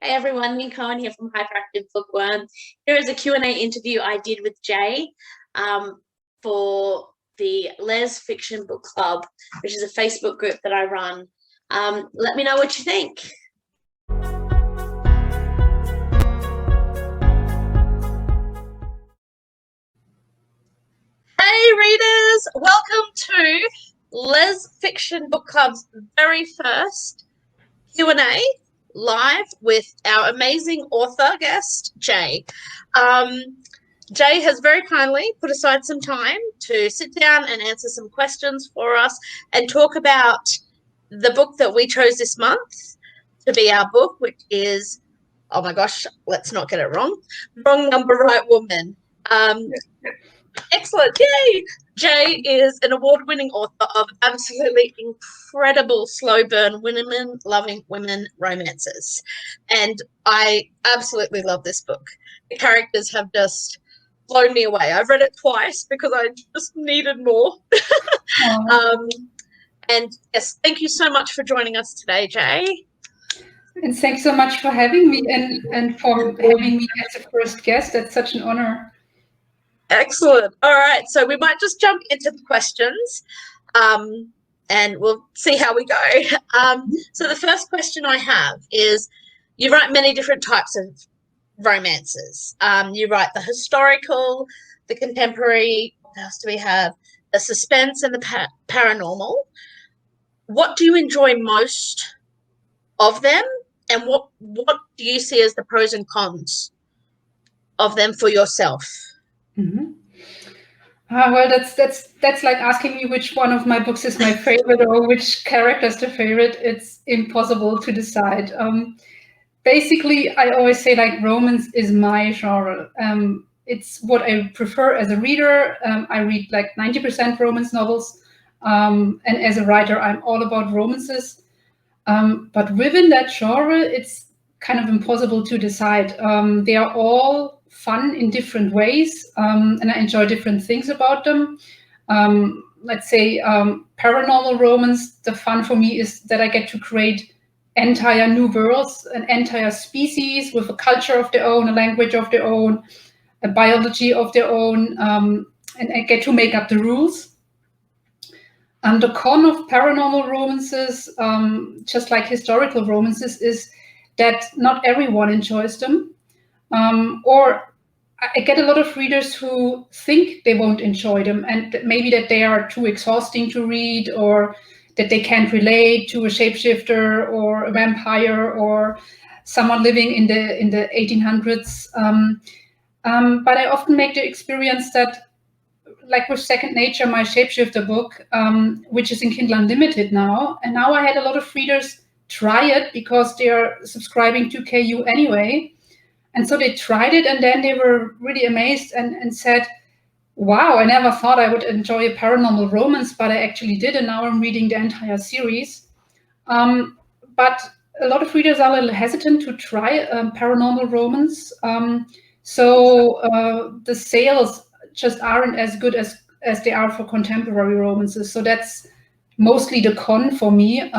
Hey everyone, Nick Cohen here from Hyperactive Bookworm. Here is a Q&A interview I did with Jay for the Les Fiction Book Club, which is a Facebook group that I run. Let me know what you think. Hey readers, welcome to Les Fiction Book Club's very first Q&A live with our amazing author guest, Jay. Jay has very kindly put aside some time to sit down and answer some questions for us and talk about the book that we chose this month to be our book, which is, oh my gosh, let's not get it wrong, Wrong Number, Right Woman. Excellent. Yay! Jay is an award-winning author of absolutely incredible slow burn women-loving women romances. And I absolutely love this book. The characters have just blown me away. I've read it twice because I just needed more. And yes, thank you so much for joining us today, Jay. And thanks so much for having me and for having me as a first guest. That's such an honor. Excellent. All right. So we might just jump into the questions and we'll see how we go. So the first question I have is, you write many different types of romances. You write the historical, the contemporary, what else do we have? The suspense and the paranormal. What do you enjoy most of them? And what do you see as the pros and cons of them for yourself? Mm-hmm. Well, that's like asking me which one of my books is my favorite or which character is the favorite. It's impossible to decide. Basically, I always say like romance is my genre. It's what I prefer as a reader. I read like 90% romance novels. And as a writer, I'm all about romances. But within that genre, it's kind of impossible to decide. They are all fun in different ways, and I enjoy different things about them. Let's say paranormal romance, the fun for me is that I get to create entire new worlds, an entire species with a culture of their own, a language of their own, a biology of their own, and I get to make up the rules. The con of paranormal romances, just like historical romances, is that not everyone enjoys them. Or I get a lot of readers who think they won't enjoy them, and maybe that they are too exhausting to read, or that they can't relate to a shapeshifter or a vampire or someone living in the 1800s. But I often make the experience that, like with Second Nature, my shapeshifter book, which is in Kindle Unlimited now, and now I had a lot of readers try it because they are subscribing to KU anyway. And so they tried it, and then they were really amazed and said, wow, I never thought I would enjoy a paranormal romance, but I actually did, and now I'm reading the entire series. But a lot of readers are a little hesitant to try paranormal romance. So the sales just aren't as good as they are for contemporary romances. So that's mostly the con for me.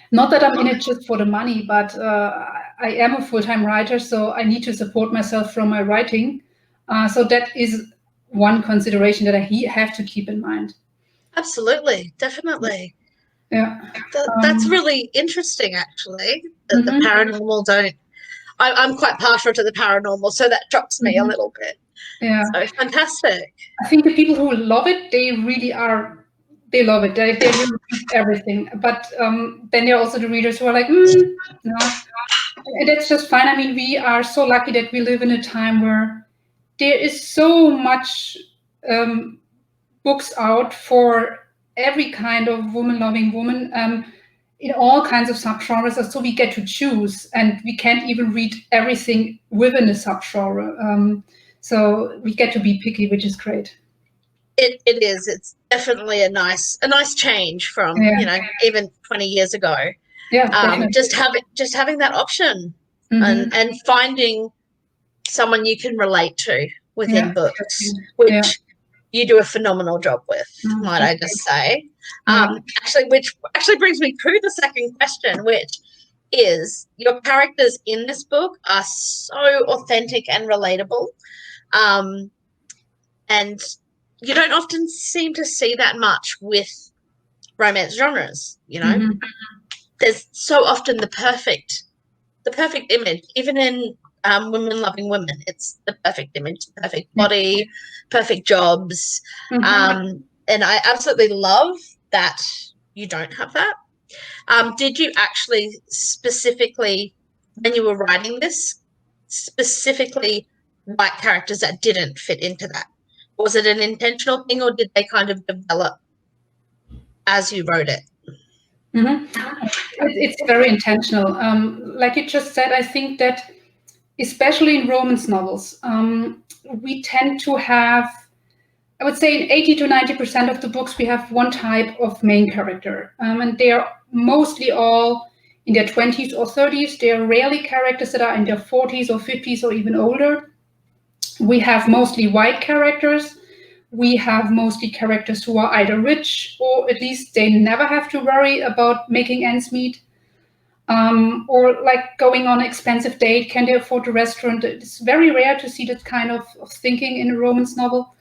Not that I'm in it just for the money, but I am a full-time writer, so I need to support myself from my writing. So that is one consideration that I have to keep in mind. Absolutely, definitely. Yeah. That's really interesting, actually, that the paranormal don't... I'm quite partial to the paranormal, so that drops me a little bit. Yeah. So fantastic. I think the people who love it, they really are... They love it. They really read everything. But then there are also the readers who are like, no. And that's just fine. I mean, we are so lucky that we live in a time where there is so much books out for every kind of woman-loving woman in all kinds of subgenres. So we get to choose, and we can't even read everything within a subgenre. So we get to be picky, which is great. It is. It's definitely a nice change from even 20 years ago. Yeah, just having that option and finding someone you can relate to within books, which you do a phenomenal job with, might I just say. Which actually brings me to the second question, which is your characters in this book are so authentic and relatable. And you don't often seem to see that much with romance genres, you know? Mm-hmm. There's so often the perfect image, even in women loving women. It's the perfect image, the perfect body, perfect jobs. Mm-hmm. And I absolutely love that you don't have that. Did you actually specifically, when you were writing this, specifically write characters that didn't fit into that? Was it an intentional thing, or did they kind of develop as you wrote it? Mm-hmm. It's very intentional. Like you just said, I think that especially in romance novels, we tend to have, I would say in 80 to 90% of the books, we have one type of main character. And they are mostly all in their 20s or 30s. They are rarely characters that are in their 40s or 50s or even older. We have mostly white characters. We have mostly characters who are either rich, or at least they never have to worry about making ends meet. Or like going on an expensive date, can they afford a restaurant? It's very rare to see that kind of thinking in a romance novel.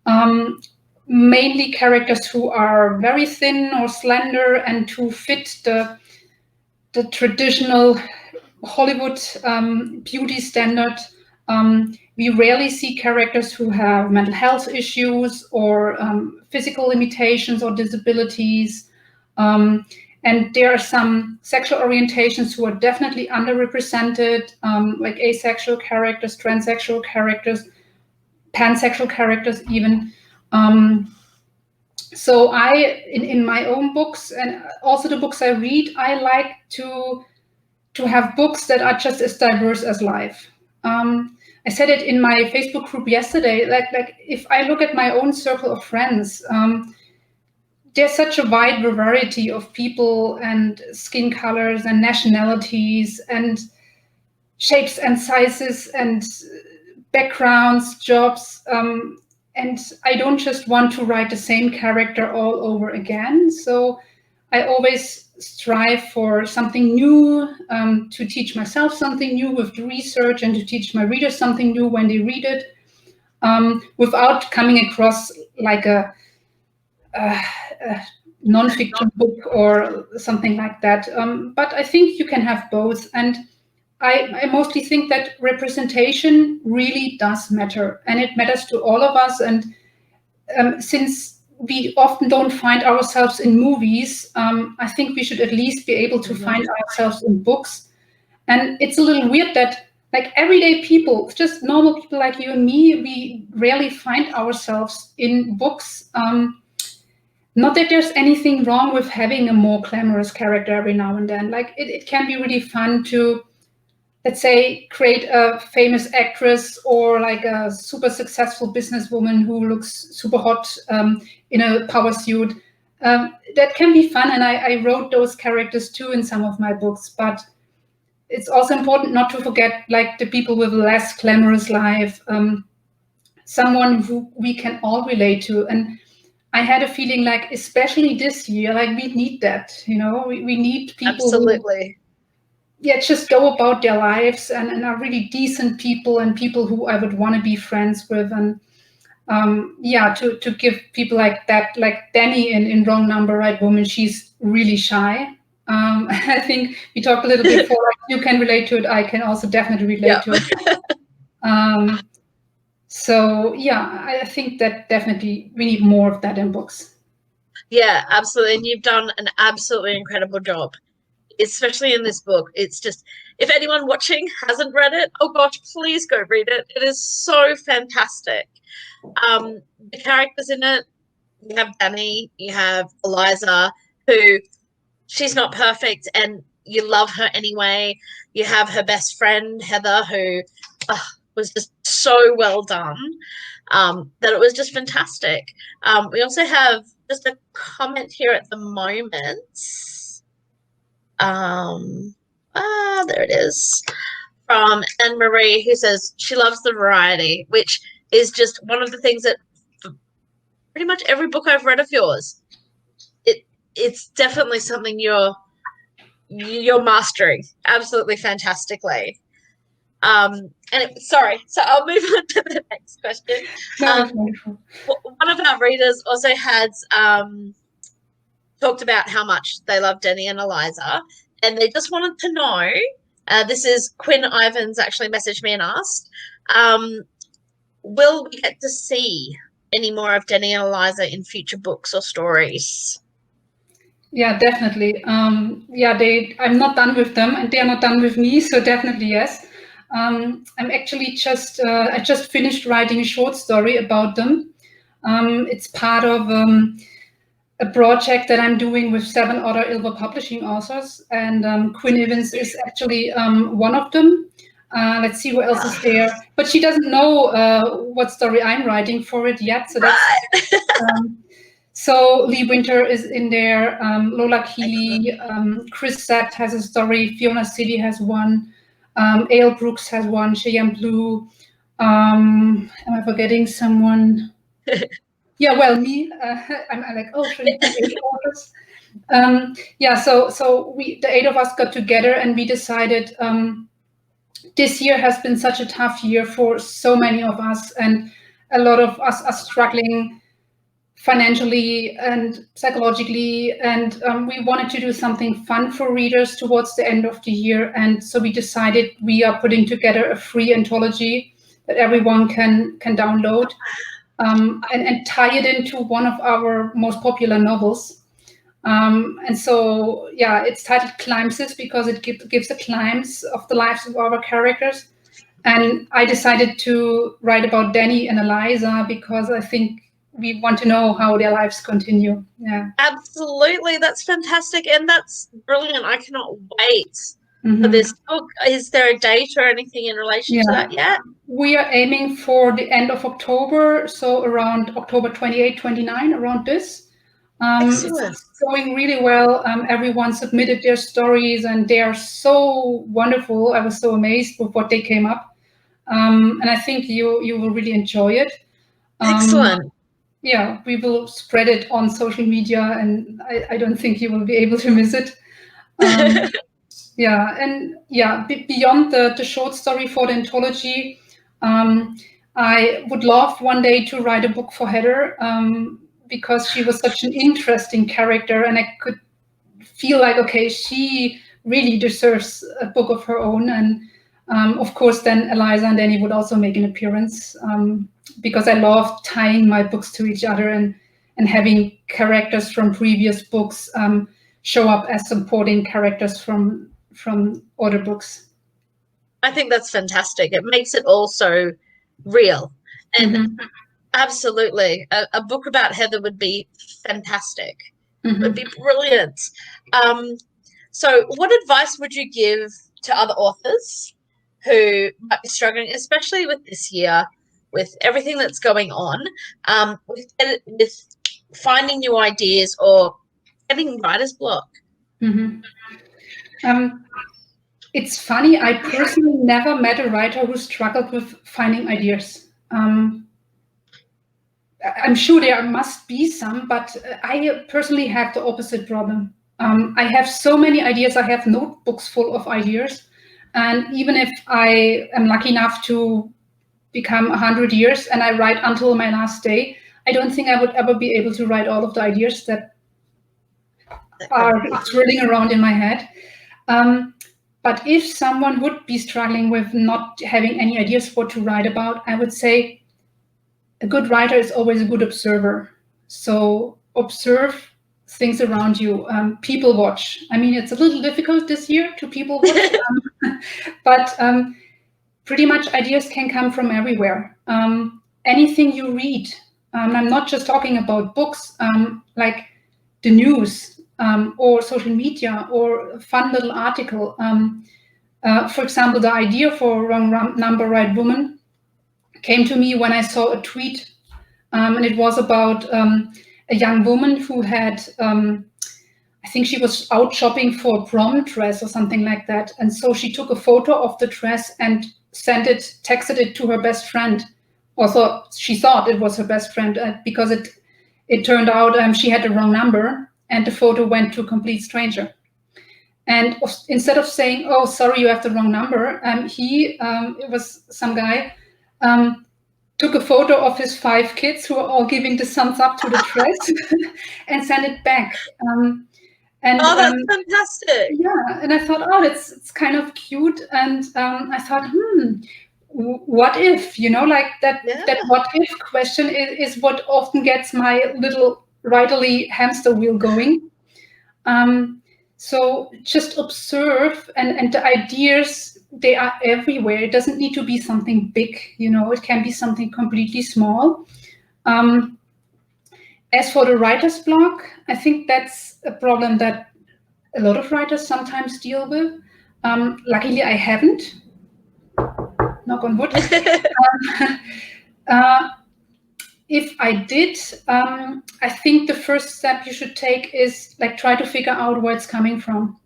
Um, Mainly characters who are very thin or slender and who fit the traditional Hollywood beauty standard. We rarely see characters who have mental health issues or physical limitations or disabilities. And there are some sexual orientations who are definitely underrepresented, like asexual characters, transsexual characters, pansexual characters even. So in my own books and also the books I read, I like to have books that are just as diverse as life. I said it in my Facebook group yesterday. Like if I look at my own circle of friends, there's such a wide variety of people and skin colors and nationalities and shapes and sizes and backgrounds, jobs. And I don't just want to write the same character all over again. So I always strive for something new, to teach myself something new with the research and to teach my readers something new when they read it, without coming across like a non-fiction book or something like that. But I think you can have both. And I mostly think that representation really does matter, and it matters to all of us. And since we often don't find ourselves in movies, I think we should at least be able to find ourselves in books. And it's a little weird that, like, everyday people, just normal people like you and me, we rarely find ourselves in books. Not that there's anything wrong with having a more glamorous character every now and then. Like, it can be really fun to, let's say, create a famous actress or like a super successful businesswoman who looks super hot in a power suit. That can be fun, and I wrote those characters too in some of my books. But it's also important not to forget, like, the people with a less glamorous life, someone who we can all relate to. And I had a feeling like, especially this year, like we need that. We need people who just go about their lives and are really decent people and people who I would want to be friends with. And to give people like that, like Danny in Wrong Number, Right Woman, she's really shy. I think we talked a little bit before, like, you can relate to it. I can also definitely relate to it. I think that definitely we need more of that in books. Yeah, absolutely. And you've done an absolutely incredible job, especially in this book. It's just, if anyone watching hasn't read it, oh gosh, please go read it. It is so fantastic. The characters in it, you have Danny, you have Eliza, who, she's not perfect and you love her anyway. You have her best friend, Heather, who was just so well done, that it was just fantastic. We also have just a comment here at the moment. There it is, from Anne Marie, who says she loves the variety, which is just one of the things that pretty much every book I've read of yours, it's definitely something you're you're mastering absolutely fantastically. Sorry, so I'll move on to the next question. No, it's wonderful. One of our readers also has talked about how much they love Denny and Eliza, and they just wanted to know, this is Quinn Ivans actually messaged me and asked, will we get to see any more of Denny and Eliza in future books or stories? Yeah, definitely. I'm not done with them, and they are not done with me. So definitely yes. I'm actually I just finished writing a short story about them. It's part of a project that I'm doing with 7 other Ilva publishing authors, and Quinn Evans is actually one of them. Let's see who else is there, but she doesn't know what story I'm writing for it yet. So that's. So Lee Winter is in there, Lola Keeley, Chris Sett has a story, Fiona City has one, Ale Brooks has one, Cheyenne Blue. Am I forgetting someone? Yeah, well, me. I'm like, oh, should I put 8 authors? So the 8 of us got together and we decided this year has been such a tough year for so many of us, and a lot of us are struggling financially and psychologically, and we wanted to do something fun for readers towards the end of the year, and so we decided we are putting together a free anthology that everyone can download, and tie it into one of our most popular novels. And so, yeah, it's titled Climbses because it gives the climbs of the lives of our characters. And I decided to write about Danny and Eliza because I think we want to know how their lives continue. Yeah, absolutely, that's fantastic, and that's brilliant. I cannot wait for this book. Is there a date or anything in relation to that yet? We are aiming for the end of October, so around October 28, 29, around this. It's going really well. Everyone submitted their stories and they are so wonderful. I was so amazed with what they came up. And I think you will really enjoy it. Excellent. Yeah, we will spread it on social media, and I don't think you will be able to miss it. Beyond the short story for the anthology, I would love one day to write a book for Heather, because she was such an interesting character, and I could feel like, okay, she really deserves a book of her own. And of course, then Eliza and Danny would also make an appearance, because I love tying my books to each other and having characters from previous books show up as supporting characters from other books. I think that's fantastic. It makes it all so real. And absolutely, a book about Heather would be fantastic. It would be brilliant. So what advice would you give to other authors who might be struggling, especially with this year, with everything that's going on, with finding new ideas or getting writer's block? It's funny, I personally never met a writer who struggled with finding ideas. I'm sure there must be some, but I personally have the opposite problem. I have so many ideas. I have notebooks full of ideas. And even if I am lucky enough to become 100 years and I write until my last day, I don't think I would ever be able to write all of the ideas that are swirling around in my head. But if someone would be struggling with not having any ideas what to write about, I would say a good writer is always a good observer. So observe things around you. People watch. I mean, it's a little difficult this year to people watch, but pretty much ideas can come from everywhere. Anything you read. I'm not just talking about books, like the news, or social media, or a fun little article. For example, the idea for Wrong Number, Right Woman came to me when I saw a tweet, and it was about a young woman who had, I think she was out shopping for a prom dress or something like that. And so she took a photo of the dress and texted it to her best friend. Also, she thought it was her best friend, because it turned out she had the wrong number and the photo went to a complete stranger. And instead of saying, "Oh, sorry, you have the wrong number," it was some guy, took a photo of his 5 kids who are all giving the thumbs up to the dress and sent it back. Oh, that's fantastic. Yeah, and I thought, oh, it's kind of cute. And I thought, what if, like that what if question is what often gets my little writerly hamster wheel going. So just observe, and the ideas, they are everywhere. It doesn't need to be something big, it can be something completely small. As for the writer's block, I think that's a problem that a lot of writers sometimes deal with. Luckily, I haven't. Knock on wood. If I did, I think the first step you should take is try to figure out where it's coming from.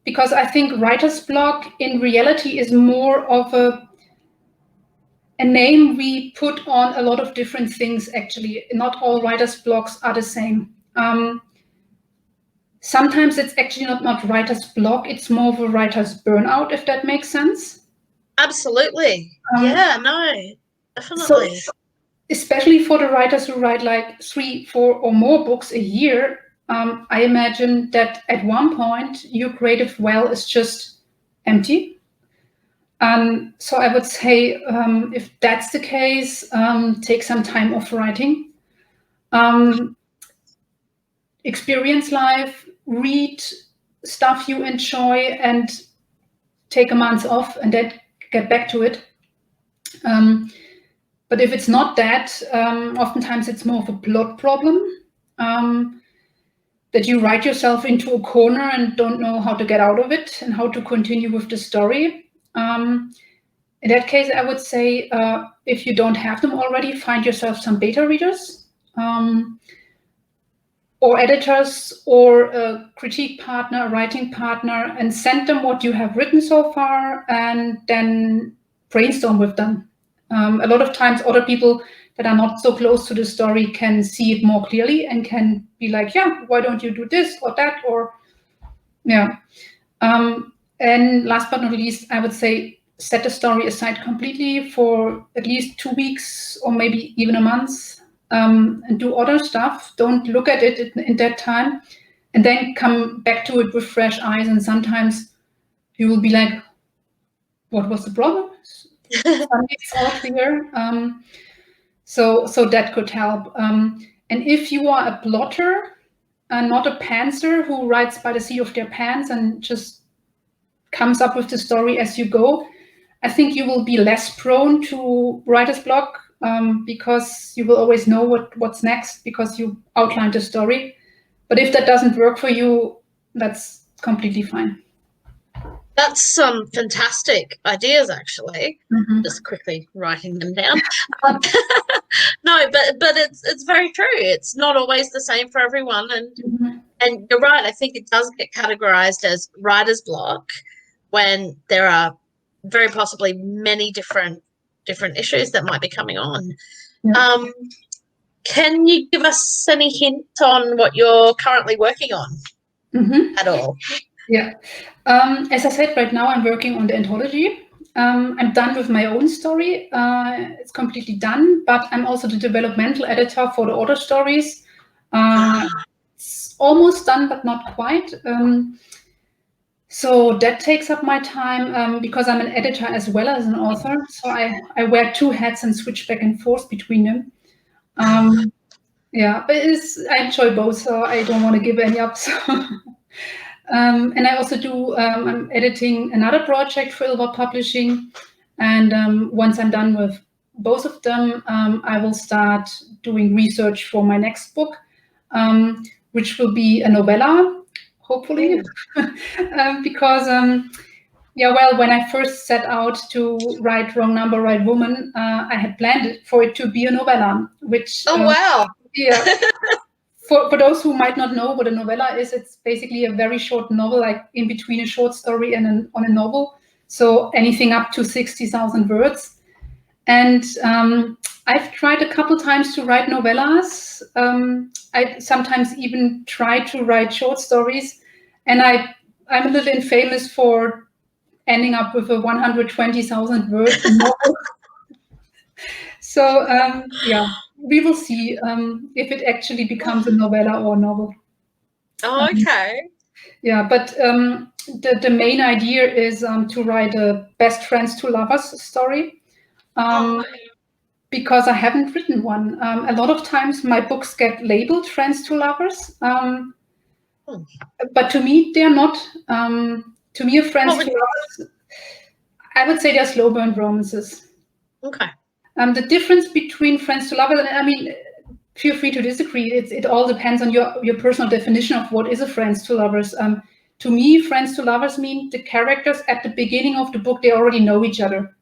Because I think writer's block in reality is more of a name we put on a lot of different things, actually. Not all writer's blocks are the same. Sometimes it's actually not writer's block, it's more of a writer's burnout, if that makes sense. Absolutely. Yeah, no, definitely. So, especially for the writers who write 3, 4 or more books a year, I imagine that at one point your creative well is just empty. So I would say if that's the case, take some time off writing. Experience life, read stuff you enjoy, and take a month off and then get back to it. But if it's not that, oftentimes it's more of a plot problem, that you write yourself into a corner and don't know how to get out of it and how to continue with the story. In that case, I would say if you don't have them already, find yourself some beta readers or editors or a critique partner, a writing partner, and send them what you have written so far and then brainstorm with them. A lot of times other people that are not so close to the story can see it more clearly and can be like, yeah, why don't you do this or that? Or yeah. And last but not least, I would say set the story aside completely for at least 2 weeks or maybe even a month, and do other stuff. Don't look at it in that time, and then come back to it with fresh eyes. And sometimes you will be like, what was the problem? Suddenly it's all clear. So that could help. And if you are a plotter and not a pantser who writes by the seat of their pants and just comes up with the story as you go, I think you will be less prone to writer's block, because you will always know what's next because you outlined the story. But if that doesn't work for you, that's completely fine. That's some fantastic ideas, actually. Mm-hmm. Just quickly writing them down. No, but it's very true. It's not always the same for everyone, and you're right. I think it does get categorized as writer's block when there are very possibly many different issues that might be coming on. Yeah. Can you give us any hint on what you're currently working on at all? Yeah. As I said, right now I'm working on the anthology. I'm done with my own story. It's completely done, but I'm also the developmental editor for the other stories. It's almost done, but not quite. So that takes up my time because I'm an editor as well as an author. So I wear 2 hats and switch back and forth between them. Yeah, but I enjoy both, so I don't want to give any up. So. And I also do, I'm editing another project for Ilva Publishing. And once I'm done with both of them, I will start doing research for my next book, which will be a novella, hopefully. Because, when I first set out to write Wrong Number, Right Woman, I had planned for it to be a novella, which... Oh, wow. Yeah. For those who might not know what a novella is, it's basically a very short novel, like in between a short story and on a novel. So anything up to 60,000 words. And I've tried a couple times to write novellas. I sometimes even try to write short stories. And I'm a little infamous for ending up with a 120,000 word novel. So yeah, we will see if it actually becomes a novella or a novel. Oh, okay. Yeah, but the main idea is to write a best friends to lovers story. Because I haven't written one. A lot of times my books get labeled friends to lovers, but to me they're not. To me, a friends to lovers, I would say they're slow burn romances. Okay. The difference between friends to lovers, and I mean, feel free to disagree. It all depends on your personal definition of what is a friends to lovers. To me, friends to lovers mean the characters at the beginning of the book, they already know each other.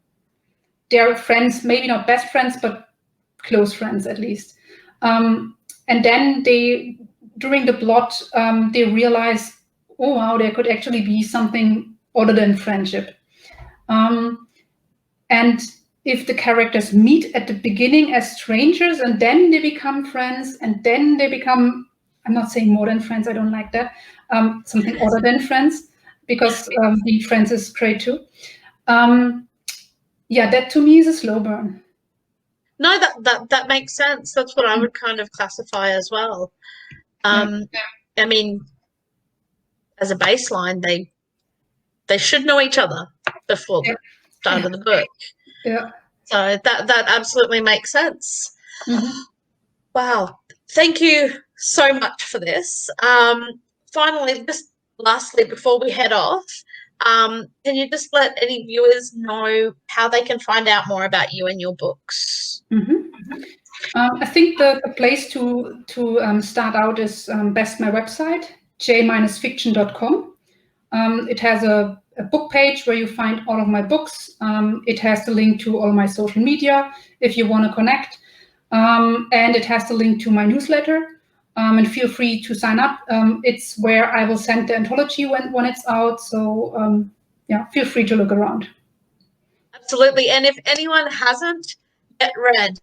They're friends, maybe not best friends, but close friends at least. And then they, during the plot, they realize, oh wow, there could actually be something other than friendship. And if the characters meet at the beginning as strangers and then they become friends and then they become, I'm not saying more than friends, I don't like that, something other than friends, because being friends is great too. Yeah, that to me is a slow burn. No, that makes sense. That's what I would kind of classify as well. I mean, as a baseline, they should know each other before the start of the book. Yeah. So that absolutely makes sense. Wow. Thank you so much for this. Finally, just lastly, before we head off, can you just let any viewers know how they can find out more about you and your books? I think the place to start out is best my website, j-fiction.com. It has a book page where you find all of my books. It has the link to all my social media if you want to connect. And it has the link to my newsletter. And feel free to sign up. It's where I will send the anthology when it's out. So yeah, feel free to look around. Absolutely. And if anyone hasn't yet read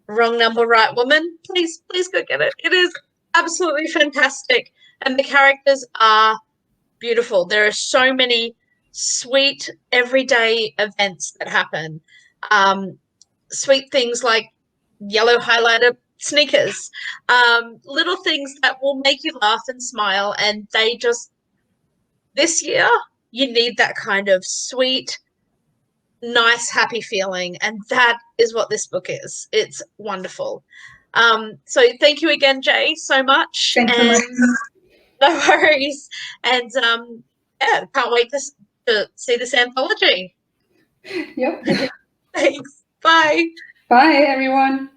Wrong Number, Right Woman, please go get it. It is absolutely fantastic. And the characters are beautiful. There are so many sweet everyday events that happen. Sweet things like yellow highlighter sneakers, little things that will make you laugh and smile. And they just, this year, you need that kind of sweet, nice, happy feeling. And that is what this book is. It's wonderful. So thank you again, Jay, so much. Thank you. No worries. And yeah, can't wait to see this anthology. Yep. Thanks. Bye. Bye, everyone.